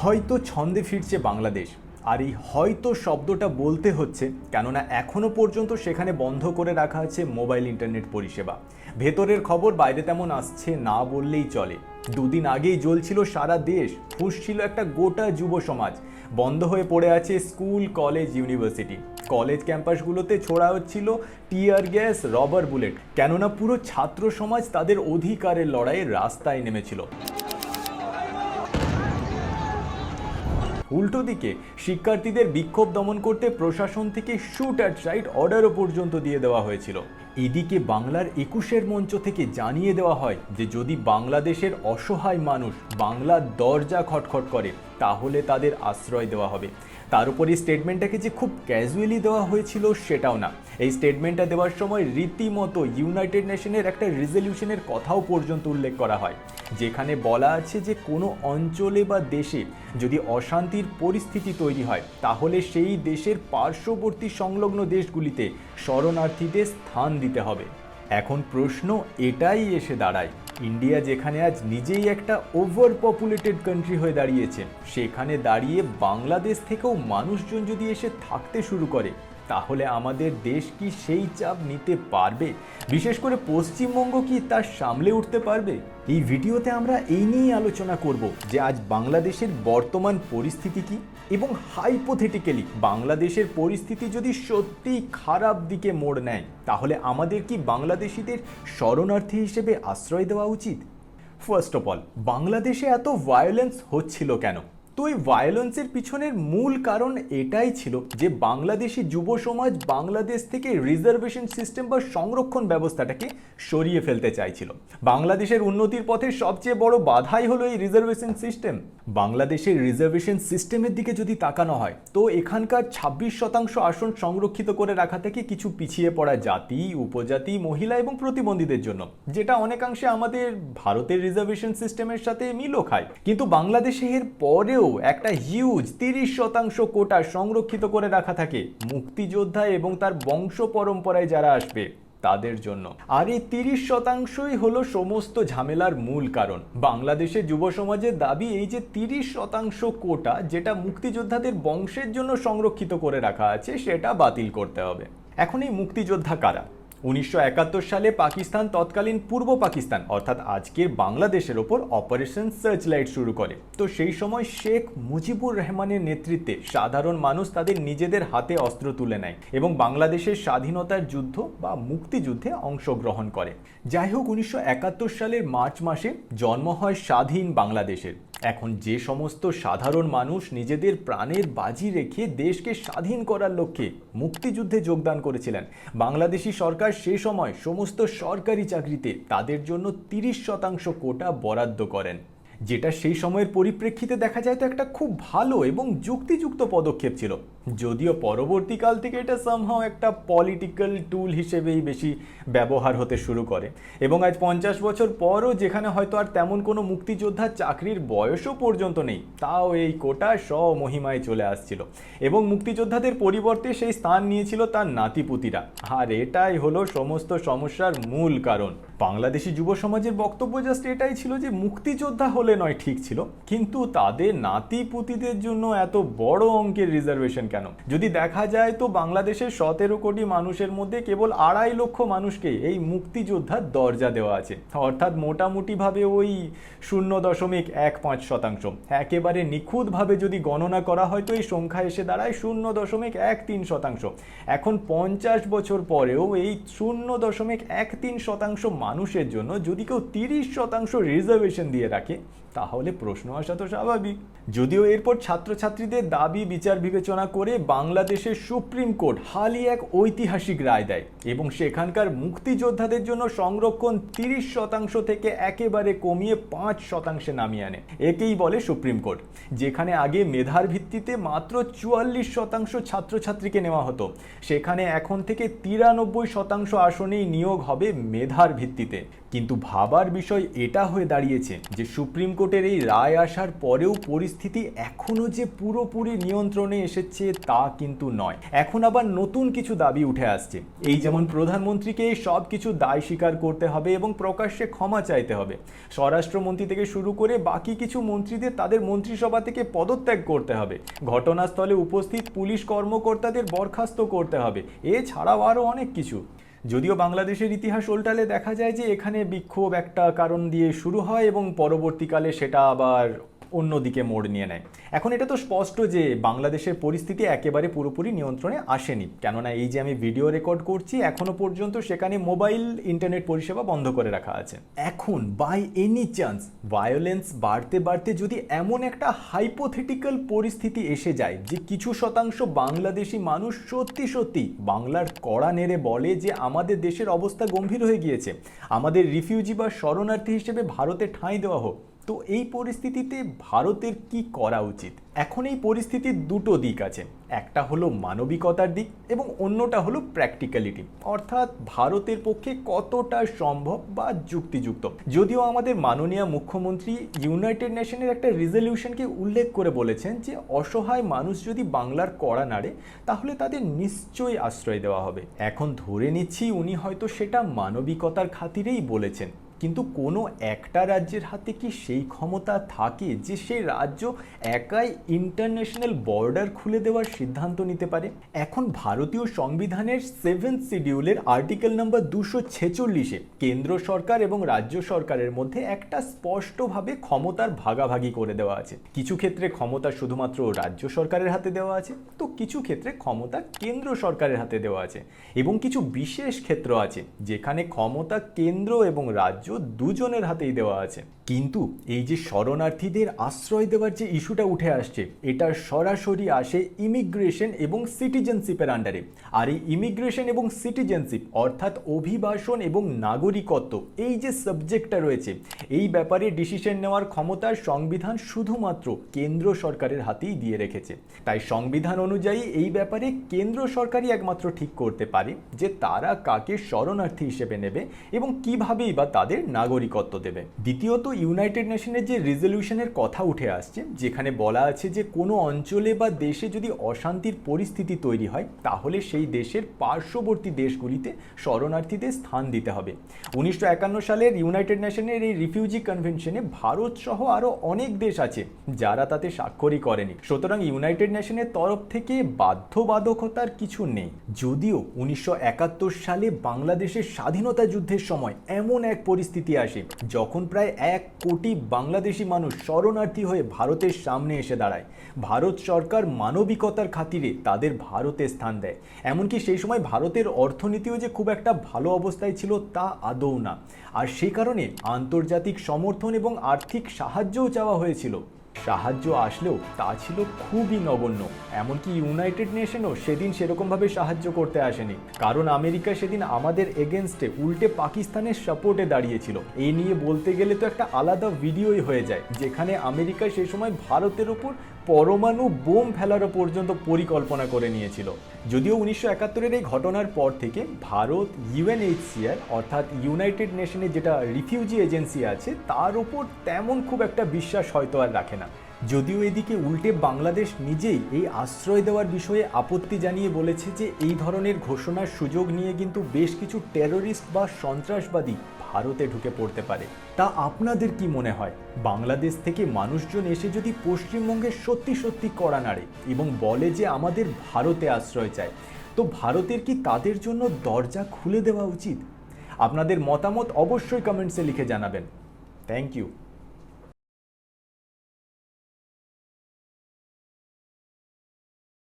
হয়তো ছন্দে ফিরছে বাংলাদেশ। আর এই হয়তো শব্দটা বলতে হচ্ছে কেননা এখনও পর্যন্ত সেখানে বন্ধ করে রাখা আছে মোবাইল ইন্টারনেট পরিষেবা। ভেতরের খবর বাইরে তেমন আসছে না বললেই চলে। দুদিন আগেই জ্বলছিল সারা দেশ, ফুঁসছিল একটা গোটা যুব সমাজ। বন্ধ হয়ে পড়ে আছে স্কুল, কলেজ, ইউনিভার্সিটি। কলেজ ক্যাম্পাসগুলোতে ছোড়া হচ্ছিল টিয়ার গ্যাস, রবার বুলেট, কেননা পুরো ছাত্র সমাজ তাদের অধিকারের লড়াইয়ে রাস্তায় নেমেছিল। উল্টো দিকে শিক্ষার্থীদের বিক্ষোভ দমন করতে প্রশাসন থেকে শুট অ্যাট রাইট অর্ডারও পর্যন্ত দিয়ে দেওয়া হয়েছিল। এদিকে বাংলার ২১-এর মঞ্চ থেকে জানিয়ে দেওয়া হয় যে যদি বাংলাদেশের অসহায় মানুষ বাংলার দরজা খটখট করে তাহলে তাদের আশ্রয় দেওয়া হবে। তার উপর এই স্টেটমেন্টটাকে যে খুব ক্যাজুয়ালি দেওয়া হয়েছিল সেটাও না। এই স্টেটমেন্টটা দেওয়ার সময় রীতিমতো ইউনাইটেড নেশনের একটা রেজলিউশনের কথাও পর্যন্ত উল্লেখ করা হয়, যেখানে বলা আছে যে কোনো অঞ্চলে বা দেশে যদি অশান্তির পরিস্থিতি তৈরি হয় তাহলে সেই দেশের পার্শ্ববর্তী সংলগ্ন দেশগুলিতে শরণার্থীদের স্থান দিতে হবে। এখন প্রশ্ন এটাই এসে দাঁড়ায়, ইন্ডিয়া যেখানে আজ নিজেই একটা ওভার পপুলেটেড কান্ট্রি হয়ে দাঁড়িয়েছে, সেখানে দাঁড়িয়ে বাংলাদেশ থেকেও মানুষজন যদি এসে থাকতে শুরু করে তাহলে আমাদের দেশ কি সেই চাপ নিতে পারবে? বিশেষ করে পশ্চিমবঙ্গ কি তার সামলে উঠতে পারবে? এই ভিডিওতে আমরা এই নিয়েই আলোচনা করব যে আজ বাংলাদেশের বর্তমান পরিস্থিতি কি, এবং হাইপোথেটিক্যালি বাংলাদেশের পরিস্থিতি যদি সত্যিই খারাপ দিকে মোড় নেয় তাহলে আমাদের কি বাংলাদেশিদের শরণার্থী হিসেবে আশ্রয় দেওয়া উচিত? ফার্স্ট অফ অল, বাংলাদেশে এত ভায়োলেন্স হচ্ছিল কেন? তো এই ভায়োলেন্সের পিছনের মূল কারণ এটাই ছিল যে বাংলাদেশি যুব সমাজ বাংলাদেশ থেকে রিজার্ভেশন সিস্টেম বা সংরক্ষণ ব্যবস্থাটাকে সরিয়ে ফেলতে চাইছিল। বাংলাদেশের উন্নতির পথে সবচেয়ে বড় বাধাই হলো এই রিজার্ভেশন সিস্টেম। বাংলাদেশের রিজার্ভেশন সিস্টেমের দিকে যদি তাকানো হয় তো এখানকার ২৬% আসন সংরক্ষিত করে রাখা থেকে কিছু পিছিয়ে পড়া জাতি, উপজাতি, মহিলা এবং প্রতিবন্ধীদের জন্য, যেটা অনেকাংশে আমাদের ভারতের রিজার্ভেশন সিস্টেমের সাথে মিলও খায়। কিন্তু বাংলাদেশে এর পরেও একটা হিউজ ৩০% কোটা সংরক্ষিত করে রাখা থাকে মুক্তিযোদ্ধা এবং তার বংশ পরম্পরায় যারা আসবে তাদের জন্য। আর এই ৩০%ই হলো সমস্ত ঝামেলার মূল কারণ। বাংলাদেশের যুব সমাজের দাবি এই যে ৩০% কোটা যেটা মুক্তিযোদ্ধাদের বংশের জন্য সংরক্ষিত করে রাখা আছে সেটা বাতিল করতে হবে। এখন এই মুক্তিযোদ্ধা কারা? ১৯৭১ সালে পাকিস্তান তৎকালীন পূর্ব পাকিস্তান অর্থাৎ আজকের বাংলাদেশের ওপর অপারেশন সার্চলাইট শুরু করে। তো সেই সময় শেখ মুজিবুর রহমানের নেতৃত্বে সাধারণ মানুষ তাদের নিজেদের হাতে অস্ত্র তুলে নেয় এবং বাংলাদেশের স্বাধীনতার যুদ্ধ বা মুক্তিযুদ্ধে অংশগ্রহণ করে। যাই হোক, ১৯৭১ সালের মার্চ মাসে জন্ম হয় স্বাধীন বাংলাদেশের। এখন যে সমস্ত সাধারণ মানুষ নিজেদের প্রাণের বাজি রেখে দেশকে স্বাধীন করার লক্ষ্যে মুক্তিযুদ্ধে যোগদান করেছিলেন, বাংলাদেশি সরকার সে সময় সমস্ত সরকারি চাকরিতে তাদের জন্য ৩০% কোটা বরাদ্দ করেন, যেটা সেই সময়ের পরিপ্রেক্ষিতে দেখা যায় তো একটা খুব ভালো এবং যুক্তিযুক্ত পদক্ষেপ ছিল। যদিও পরবর্তীকাল থেকে এটা সামহাও একটা পলিটিক্যাল টুল হিসেবেই বেশি ব্যবহার হতে শুরু করে এবং আজ ৫০ বছর পরও যেখানে হয়তো আর তেমন কোনো মুক্তিযোদ্ধার চাকরির বয়সও পর্যন্ত নেই, তাও এই কোটা স্বমহিমায় চলে আসছিল এবং মুক্তিযোদ্ধাদের পরিবর্তে সেই স্থান নিয়েছিল তার নাতিপুতিরা। আর এটাই হলো সমস্ত সমস্যার মূল কারণ। বাংলাদেশি যুব সমাজের বক্তব্য জাস্ট এটাই ছিল যে মুক্তিযোদ্ধা হলে নয় ঠিক ছিল, কিন্তু তাদের নাতিপুতিদের জন্য এত বড় অঙ্কের রিজার্ভেশন কেন? যদি দেখা যায় তো বাংলাদেশের ১৭ কোটি মানুষের মধ্যে কেবল ২.৫ লক্ষ মানুষকে এই মুক্তিযোদ্ধার দরজা দেওয়া আছে, অর্থাৎ মোটামুটিভাবে ওই ০.১৫%। একেবারে নিখুঁতভাবে যদি গণনা করা হয় তো এই সংখ্যা এসে দাঁড়ায় ০.১৩%। এখন ৫০ বছর পরেও এই ০.১৩% মানুষের জন্য যদি কেউ ৩০% রিজার্ভেশন দিয়ে রাখে তাহলে প্রশ্ন আসা তো স্বাভাবিক। যদিও এরপর ছাত্রছাত্রীদের দাবি বিচার বিবেচনা করে বাংলাদেশের সুপ্রিম কোর্ট হালই এক ঐতিহাসিক রায় দেয় এবং সেখানকার মুক্তিযোদ্ধাদের জন্য সংরক্ষণ ৩০% থেকে একেবারে কমিয়ে ৫% নামিয়ে আনে। একেই বলে সুপ্রিম কোর্ট। যেখানে আগে মেধার ভিত্তিতে মাত্র ৪৪% ছাত্রছাত্রীকে নেওয়া হতো, সেখানে এখন থেকে ৯৩% আসনেই নিয়োগ হবে মেধার ভিত্তিতে। কিন্তু ভাবার বিষয় এটা হয়ে দাঁড়িয়েছে যে সুপ্রিম কোর্ট হাইকোর্টের এই রায় আসার পরেও পরিস্থিতি এখনো যে পুরোপুরি নিয়ন্ত্রণে এসেছে তা কিন্তু নয়। এখন আবার নতুন কিছু দাবি উঠে আসছে। এই যেমন প্রধানমন্ত্রীকে সব কিছু দায় স্বীকার করতে হবে এবং প্রকাশ্যে ক্ষমা চাইতে হবে। স্বরাষ্ট্রমন্ত্রী থেকে শুরু করে বাকি কিছু মন্ত্রীদের তাদের মন্ত্রিসভা থেকে পদত্যাগ করতে হবে। ঘটনাস্থলে উপস্থিত পুলিশ কর্মকর্তাদের বরখাস্ত করতে হবে। এছাড়াও আরও অনেক কিছু। যদিও বাংলাদেশের ইতিহাস উল্টালে দেখা যায় যে এখানে বিক্ষোভ একটা কারণ দিয়ে শুরু হয় এবং পরবর্তীকালে সেটা আবার অন্যদিকে মোড় নিয়ে নেয়। এখন এটা তো স্পষ্ট যে বাংলাদেশের পরিস্থিতি একেবারে পুরোপুরি নিয়ন্ত্রণে আসেনি, কেননা এই যে আমি ভিডিও রেকর্ড করছি এখনো পর্যন্ত সেখানে মোবাইল ইন্টারনেট পরিষেবা বন্ধ করে রাখা আছে। এখন বাই এনি চান্স ভায়োলেন্স বাড়তে বাড়তে যদি এমন একটা হাইপোথেটিক্যাল পরিস্থিতি এসে যায় যে কিছু শতাংশ বাংলাদেশি মানুষ সত্যি সত্যি বাংলার কড়া নেড়ে বলে যে আমাদের দেশের অবস্থা গম্ভীর হয়ে গিয়েছে, আমাদের রিফিউজি বা শরণার্থী হিসেবে ভারতে ঠাঁই দেওয়া হোক, তো এই পরিস্থিতিতে ভারতের কি করা উচিত? এখন এই পরিস্থিতির দুটো দিক আছে, একটা হলো মানবিকতার দিক এবং অন্যটা হলো প্র্যাকটিক্যালিটি, অর্থাৎ ভারতের পক্ষে কতটা সম্ভব বা যুক্তিযুক্ত। যদিও আমাদের মাননীয় মুখ্যমন্ত্রী ইউনাইটেড নেশনের একটা রেজলিউশনকে উল্লেখ করে বলেছেন যে অসহায় মানুষ যদি বাংলার কড়া নাড়ে তাহলে তাদের নিশ্চয়ই আশ্রয় দেওয়া হবে। এখন ধরে নিচ্ছি উনি হয়তো সেটা মানবিকতার খাতিরেই বলেছেন, কিন্তু কোনো একটা রাজ্যের হাতে কি সেই ক্ষমতা থাকে যে সেই রাজ্য একাই ইন্টারন্যাশনাল বর্ডার খুলে দেওয়ার সিদ্ধান্ত নিতে পারে? এখন ভারতীয় সংবিধানের 7th শিডিউলের আর্টিকেল নাম্বার 246-এ কেন্দ্র সরকার এবং রাজ্য সরকারের মধ্যে একটা স্পষ্টভাবে ক্ষমতার ভাগাভাগি করে দেওয়া আছে। কিছু ক্ষেত্রে ক্ষমতা শুধুমাত্র রাজ্য সরকারের হাতে দেওয়া আছে, তো কিছু ক্ষেত্রে ক্ষমতা কেন্দ্র সরকারের হাতে দেওয়া আছে এবং কিছু বিশেষ ক্ষেত্র আছে যেখানে ক্ষমতা কেন্দ্র এবং রাজ্য দুজনের হাতেই দেওয়া আছে। কিন্তু এই যে শরণার্থীদের আশ্রয় দেওয়ার যে ইস্যুটা উঠে আসছে এটা সরাসরি আসে ইমিগ্রেশন এবং সিটিজেনশিপের আন্ডারে। আর এই ইমিগ্রেশন এবং সিটিজেনশিপ অর্থাৎ অভিবাসন এবং নাগরিকত্ব এই যে সাবজেক্টটা রয়েছে এই ব্যাপারে ডিসিশন নেওয়ার ক্ষমতা সংবিধান শুধুমাত্র কেন্দ্র সরকারের হাতেই দিয়ে রেখেছে। তাই সংবিধান অনুযায়ী এই ব্যাপারে কেন্দ্র সরকারই একমাত্র ঠিক করতে পারে যে তারা কাকে শরণার্থী হিসেবে নেবে এবং কিভাবেই বা তাদের নাগরিকত্ব দেবে। দ্বিতীয়ত ইউনাইটেড নেশনের যে রেজলিউশনের কথা উঠে আসছে যেখানে বলা আছে যে কোনো অঞ্চলে বা দেশে যদি অশান্তির পরিস্থিতি তৈরি হয় তাহলে সেই দেশের পার্শ্ববর্তী দেশগুলিতে শরণার্থীদের স্থান দিতে হবে। 1951 সালের ইউনাইটেড নেশনের এই রিফিউজি কনভেনশনে ভারত সহ আরও অনেক দেশ আছে যারা তাতে স্বাক্ষরই করেনি। সুতরাং ইউনাইটেড নেশনের তরফ থেকে বাধ্যবাধকতার কিছু নেই। যদিও 1971 সালে বাংলাদেশের স্বাধীনতা যুদ্ধের সময় এমন এক পরিস্থিতি আসে যখন প্রায় 1 কোটি বাংলাদেশি মানুষ শরণার্থী হয়ে ভারতের সামনে এসে দাঁড়ায়। ভারত সরকার মানবিকতার খাতিরে তাদের ভারতে স্থান দেয়। এমনকি সেই সময় ভারতের অর্থনীতিও যে খুব একটা ভালো অবস্থায় ছিল তা আদৌ না। আর সেই কারণে আন্তর্জাতিক সমর্থন এবং আর্থিক সাহায্যও চাওয়া হয়েছিল। সাহায্য আসলেও তা ছিল খুবই নগণ্য। এমনকি ইউনাইটেড নেশনও সেদিন সেরকমভাবে সাহায্য করতে আসেনি, কারণ আমেরিকা সেদিন আমাদের এগেনস্টে উল্টে পাকিস্তানের সাপোর্টে দাঁড়িয়েছিল। এই নিয়ে বলতে গেলে তো একটা আলাদা ভিডিওই হয়ে যায় যেখানে আমেরিকা সেই সময় ভারতের ওপর পরমাণু বোম ফেলারও পর্যন্ত পরিকল্পনা করে নিয়েছিল। যদিও 1971-এর এই ঘটনার পর থেকে ভারত ইউএনএইচসিআর অর্থাৎ ইউনাইটেড নেশনের যেটা রিফিউজি এজেন্সি আছে তার উপর তেমন খুব একটা বিশ্বাস হয়তো আর রাখে না। যদিও এদিকে উল্টে বাংলাদেশ নিজেই এই আশ্রয় দেওয়ার বিষয়ে আপত্তি জানিয়ে বলেছে যে এই ধরনের ঘোষণার সুযোগ নিয়ে কিন্তু বেশ কিছু টেররিস্ট বা সন্ত্রাসবাদী ভারতে ঢুকে পড়তে পারে। তা আপনাদের কি মনে হয়, বাংলাদেশ থেকে মানুষজন এসে যদি পশ্চিমবঙ্গে সত্যি সত্যি কড়া নাড়ে এবং বলে যে আমাদের ভারতে আশ্রয় চায়, তো ভারতের কি তাদের জন্য দরজা খুলে দেওয়া উচিত? আপনাদের মতামত অবশ্যই কমেন্টসে লিখে জানাবেন। Thank you.